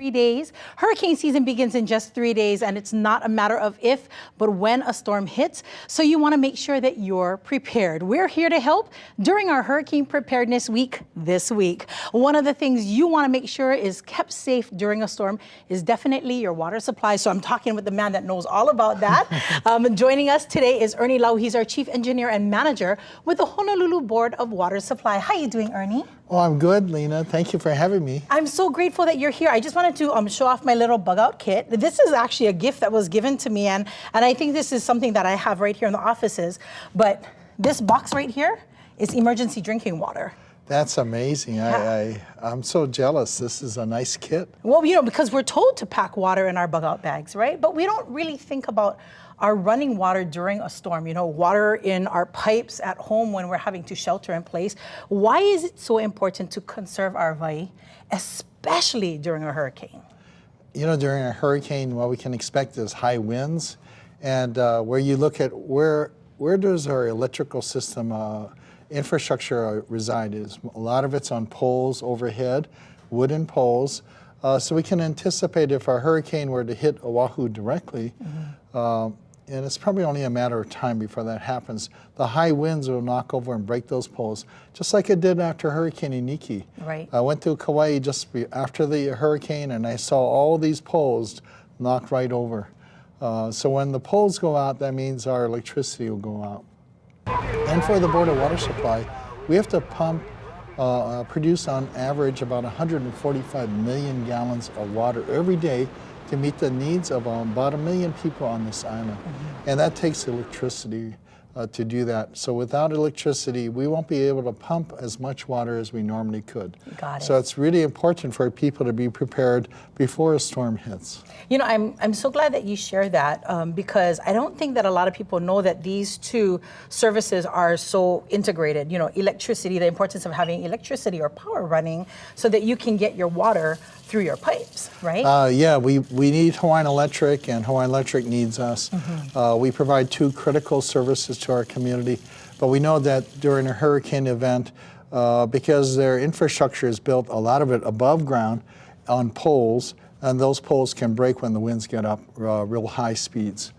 3 days. Hurricane season begins in just 3 days, and it's not a matter of if, but when a storm hits. So you want to make sure that you're prepared. We're here to help during our Hurricane Preparedness Week this week. One of the things you want to make sure is kept safe during a storm is definitely your water supply. So I'm talking with the man that knows all about that. Joining us today is Ernie Lau. He's our Chief Engineer and Manager with the Honolulu Board of Water Supply. How are you doing, Ernie? Oh, I'm good, Lena. Thank you for having me. I'm so grateful that you're here. I just wanted to show off my little bug out kit. This is actually a gift that was given to me, and I think this is something that I have right here in the offices. But this box right here is emergency drinking water. That's amazing. Yeah. I'm so jealous. This is a nice kit. Well, you know, because we're told to pack water in our bug out bags, right? But we don't really think about our running water during a storm, you know, water in our pipes at home when we're having to shelter in place. Why is it so important to conserve our vai, especially during a hurricane? You know, during a hurricane, what we can expect is high winds. And where you look at where does our electrical system infrastructure reside is a lot of it's on poles overhead, wooden poles. So we can anticipate if our hurricane were to hit Oahu directly, and it's probably only a matter of time before that happens, the high winds will knock over and break those poles, just like it did after Hurricane Iniki. Right. I went to Kauai just after the hurricane, and I saw all these poles knocked right over. So when the poles go out, that means our electricity will go out. And for the Board of Water Supply, we have to produce on average about 145 million gallons of water every day to meet the needs of about 1 million people on this island. And that takes electricity to do that. So without electricity, we won't be able to pump as much water as we normally could. Got it. So it's really important for people to be prepared before a storm hits. You know, I'm so glad that you share that because I don't think that a lot of people know that these two services are so integrated. You know, electricity, the importance of having electricity or power running so that you can get your water through your pipes, right? Yeah, we need Hawaiian Electric, and Hawaiian Electric needs us. We provide two critical services to our community, but we know that during a hurricane event, because their infrastructure is built, a lot of it above ground on poles, and those poles can break when the winds get up real high speeds.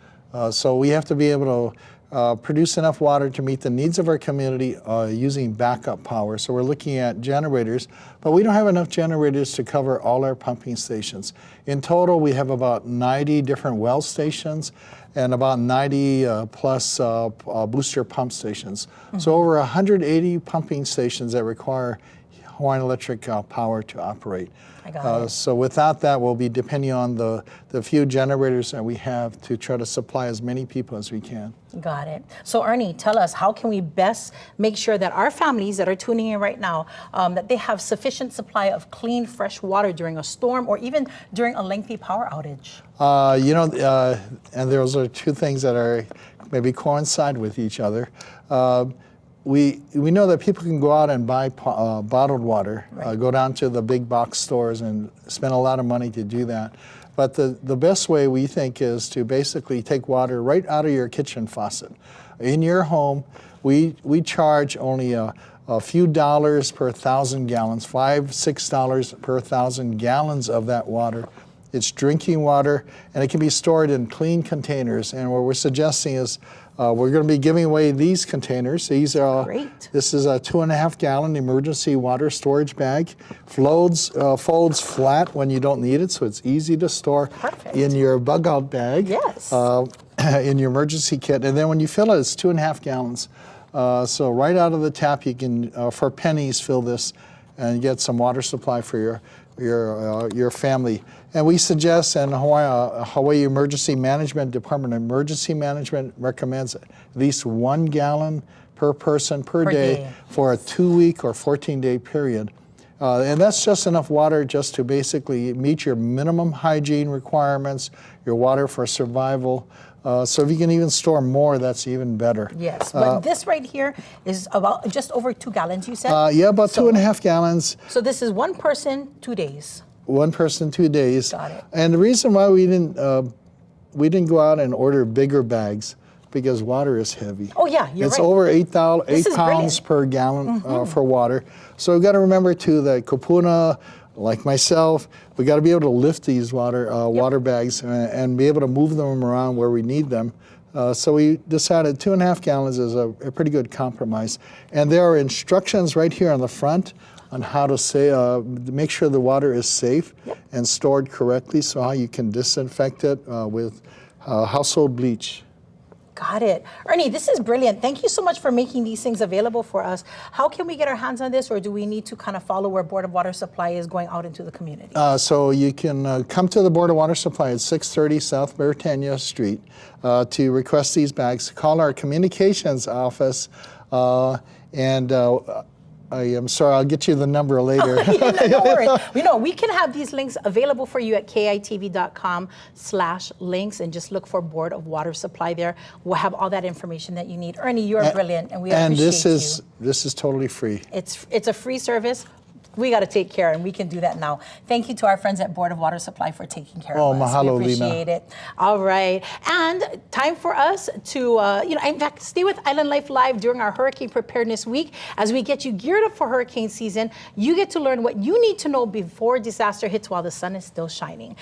So we have to be able to produce enough water to meet the needs of our community using backup power. So we're looking at generators, but we don't have enough generators to cover all our pumping stations. In total, we have about 90 different well stations and about 90 plus booster pump stations. So over 180 pumping stations that require Hawaiian Electric power to operate. I got it. So without that, we'll be depending on the few generators that we have to try to supply as many people as we can. Got it. So Ernie, tell us, how can we best make sure that our families that are tuning in right now, that they have sufficient supply of clean, fresh water during a storm or even during a lengthy power outage? You know, and those are two things that are maybe coincide with each other. We know that people can go out and buy bottled water, right. Go down to the big box stores and spend a lot of money to do that. But the best way we think is to basically take water right out of your kitchen faucet. In your home, we charge only a few dollars per 1,000 gallons, $5, $6 per 1,000 gallons of that water. It's drinking water, and it can be stored in clean containers. And what we're suggesting is we're going to be giving away these containers. These are great. This is a 2.5 gallon emergency water storage bag. Folds flat when you don't need it, so it's easy to store. Perfect. In your bug out bag. Yes. In your emergency kit, and then when you fill it, it's 2.5 gallons. So right out of the tap, you can for pennies fill this and get some water supply for your family. And we suggest, and Hawaii Emergency Management Department of Emergency Management recommends at least 1 gallon per person per day for a 2-week or 14-day period. And that's just enough water just to basically meet your minimum hygiene requirements, your water for survival. So if you can even store more, that's even better. Yes, but this right here is about just over 2 gallons, you said? Yeah, about 2.5 gallons. So this is 1 person, 2 days. 1 person, 2 days. Got it. And the reason why we didn't go out and order bigger bags, because water is heavy. Oh yeah, you're right. It's over 8 pounds per gallon for water. So we've got to remember too that kupuna, like myself, we got to be able to lift these water bags and be able to move them around where we need them. So we decided 2.5 gallons is a pretty good compromise. And there are instructions right here on the front on how to make sure the water is safe and stored correctly, so how you can disinfect it with household bleach. Got it. Ernie, this is brilliant. Thank you so much for making these things available for us. How can we get our hands on this, or do we need to kind of follow where Board of Water Supply is going out into the community? So you can come to the Board of Water Supply at 630 South Britannia Street to request these bags. Call our communications office, and I am sorry, I'll get you the number later. No worries. We can have these links available for you at kitv.com/links, and just look for Board of Water Supply there. We'll have all that information that you need. Ernie, you are brilliant, and we appreciate you. And this is totally free. It's a free service. We got to take care, and we can do that now. Thank you to our friends at Board of Water Supply for taking care of us. Mahalo, we appreciate it. All right. And time for us to, in fact, stay with Island Life Live during our Hurricane Preparedness Week as we get you geared up for hurricane season. You get to learn what you need to know before disaster hits while the sun is still shining.